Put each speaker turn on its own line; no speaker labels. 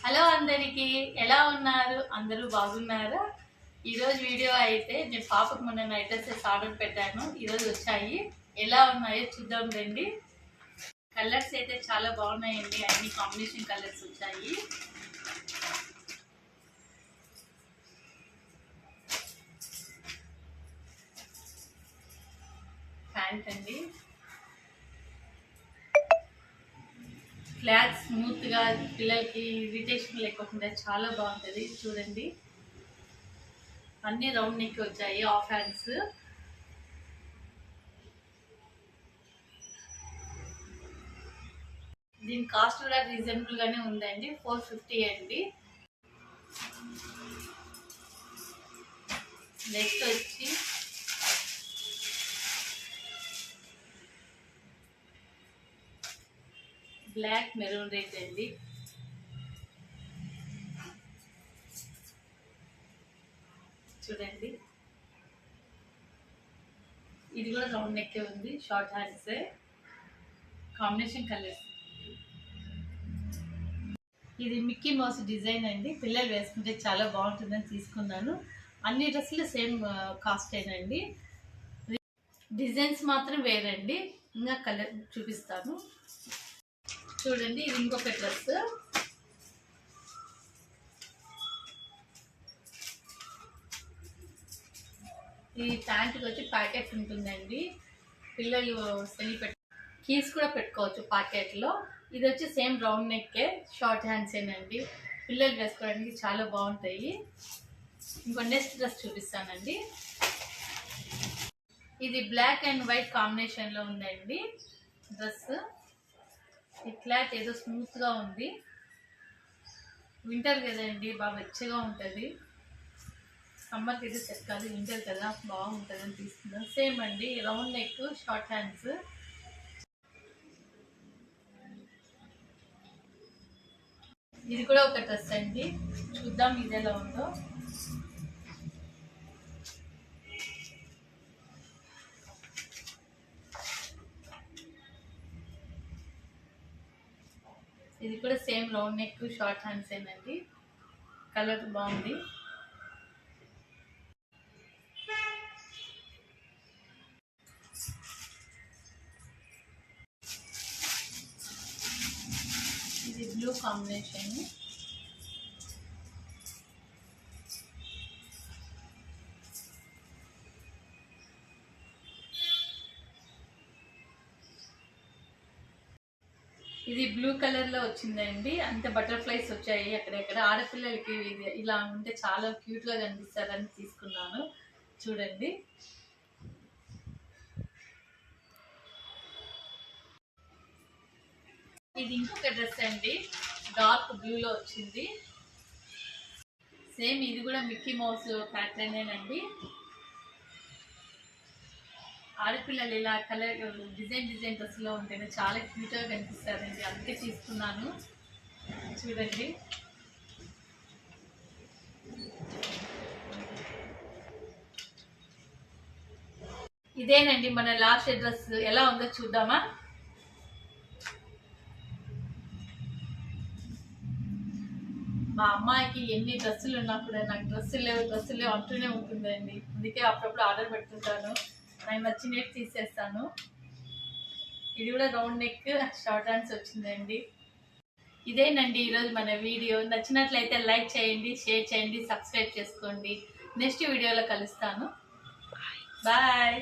Hello అందరికీ, ఎలా ఉన్నారు? అందరూ బాగున్నారా? ఈరోజు వీడియో అయితే నేను పాపకు మొన్న నైట్ డ్రెస్సెస్ ఆర్డర్ పెట్టాను. ఈరోజు వచ్చాయి. ఎలా ఉన్నాయో చూద్దాం రండి. కలర్స్ అయితే చాలా బాగున్నాయండి. అన్ని కాంబినేషన్ కలర్స్ వచ్చాయి. ప్యాంట్ అండి, క్లాత్ స్మూత్ గా పిల్లలకి ఇరిటేషన్ లేకుండా చాలా బాగుంటుంది. చూడండి, అన్ని రౌండ్ నెక్ వచ్చాయి, హాఫ్ హ్యాండ్స్. దీని కాస్ట్ కూడా రీజనబుల్ గానే ఉందండి, 450 అండి. నెక్స్ట్ వచ్చి బ్లాక్ మెరూన్ రెడ్ అండి. చూడండి, ఇది కూడా రౌండ్ నెక్ ఉంది, షార్ట్ హ్యాండ్స్, కాంబినేషన్ కలర్స్. ఇది మిక్కీ మౌస్ డిజైన్ అండి. పిల్లలు వేసుకుంటే చాలా బాగుంటుందని తీసుకున్నాను. అన్ని డ్రెస్సులు సేమ్ కాస్ట్ ఏనండి, డిజైన్స్ మాత్రం వేరండి. ఇంకా కలర్ చూపిస్తాను చూడండి. ఇది ఇంకొక డ్రెస్. ఈ ప్యాంట్కి వచ్చి ప్యాకెట్ ఉంటుందండి. పిల్లలు కీస్ కూడా పెట్టుకోవచ్చు ప్యాకెట్లో. ఇది వచ్చి సేమ్ రౌండ్ నెక్కే, షార్ట్ హ్యాండ్స్ ఏనండి. పిల్లలు వేసుకోవడానికి చాలా బాగుంటాయి. ఇంకో నెక్స్ట్ డ్రెస్ చూపిస్తానండి. ఇది బ్లాక్ అండ్ వైట్ కాంబినేషన్లో ఉందండి డ్రెస్. ఈ క్లాత్ ఏదో స్మూత్గా ఉంది. వింటర్ కదండి, బాగా వెచ్చగా ఉంటుంది. సమ్మర్కి అయితే సెట్ కాదు, వింటర్ కదా, బాగుంటుంది అని తీసుకున్నాను. సేమ్ అండి, రౌండ్ నెక్, షార్ట్ హ్యాండ్స్. ఇది కూడా ఒక డ్రెస్ అండి, చూద్దాం ఇది ఎలా ఉందో. ఇది కూడా same round neck, short hands ఏనండి. కలర్ బాగుంది. ఇది బ్లూ కాంబినేషన్. ఇది బ్లూ కలర్ లో వచ్చిందండి. అంతే బటర్ఫ్లైస్ వచ్చాయి అక్కడెక్కడ. ఆడపిల్లలకి ఇది ఇలా ఉంటే చాలా క్యూట్ గా కనిపిస్తారని తీసుకున్నాను. చూడండి, ఇది ఇంకొక డ్రెస్ అండి, డార్క్ బ్లూ లో వచ్చింది. సేమ్ ఇది కూడా మిక్కీ మౌస్ ప్యాటర్నేనండి. ఆడపిల్లలు ఇలా కలర్ డిజైన్ డ్రెస్లో ఉంటేనే చాలా క్యూట్గా కనిపిస్తారండి, అందుకే తీసుకున్నాను. చూడండి, ఇదేనండి మన లాస్ట్ డ్రెస్. ఎలా ఉందో చూద్దామా. మా అమ్మాయికి ఎన్ని డ్రెస్సులు ఉన్నా కూడా నాకు డ్రెస్సులు లేవు అంటూనే ఉంటుందండి. అందుకే అప్పుడప్పుడు ఆర్డర్ పెడుతుంటాను, నాకు నచ్చినట్టు తీసేస్తాను. ఇది కూడా రౌండ్ నెక్, షార్ట్ హ్యాండ్స్ వచ్చిందండి. ఇదేనండి ఈరోజు మన వీడియో. నచ్చినట్లయితే లైక్ చేయండి, షేర్ చేయండి, సబ్స్క్రైబ్ చేసుకోండి. నెక్స్ట్ వీడియోలో కలుస్తాను. బాయ్.